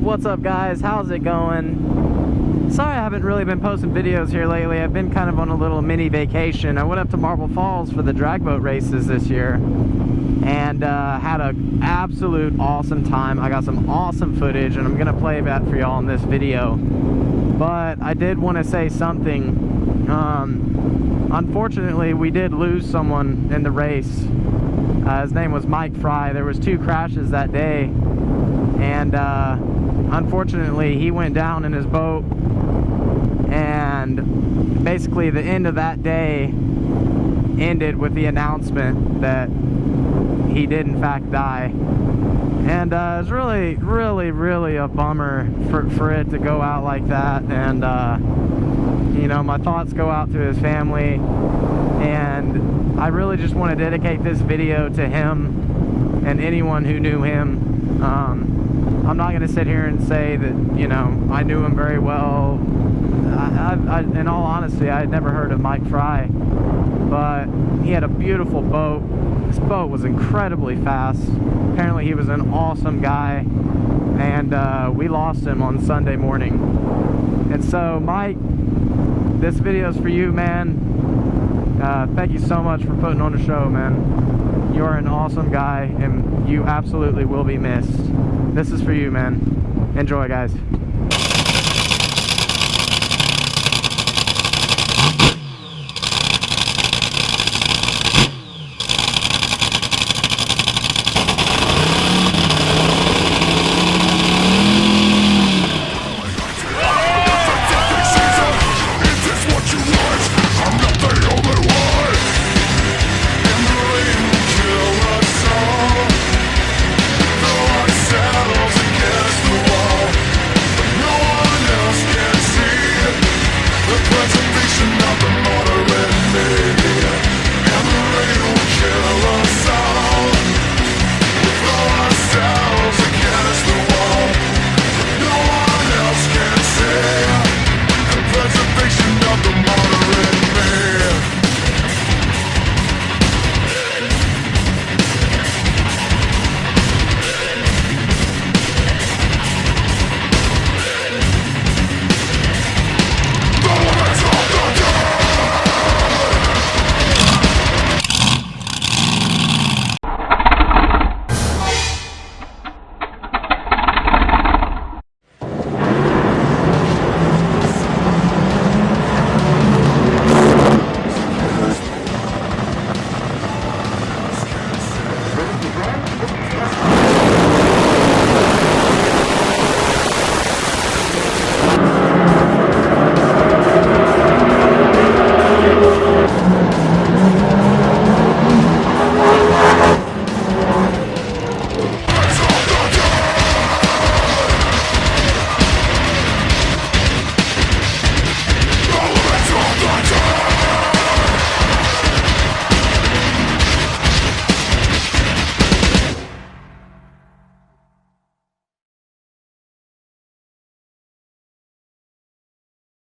What's up, guys? How's it going? Sorry I haven't really been posting videos here lately. I've been kind of on a little mini vacation. I went up to Marble Falls for the drag boat races this year and had an absolute awesome time. I got some awesome footage and I'm gonna play that for y'all in this video. But I did want to say something. Unfortunately, we did lose someone in the race. His name was Mike Fry. There was 2 crashes that day, and unfortunately he went down in his boat, and basically the end of that day ended with the announcement that he did in fact die. And it's really a bummer for it to go out like that. And you know, my thoughts go out to his family, and I really just want to dedicate this video to him and anyone who knew him. I'm not going to sit here and say that, you know, I knew him very well. In all honesty, I had never heard of Mike Fry, but he had a beautiful boat. This boat was incredibly fast. Apparently he was an awesome guy, and we lost him on Sunday morning. And so, Mike, this video's for you, man. Thank you so much for putting on the show, man. You're an awesome guy, and you absolutely will be missed. This is for you, man. Enjoy, guys.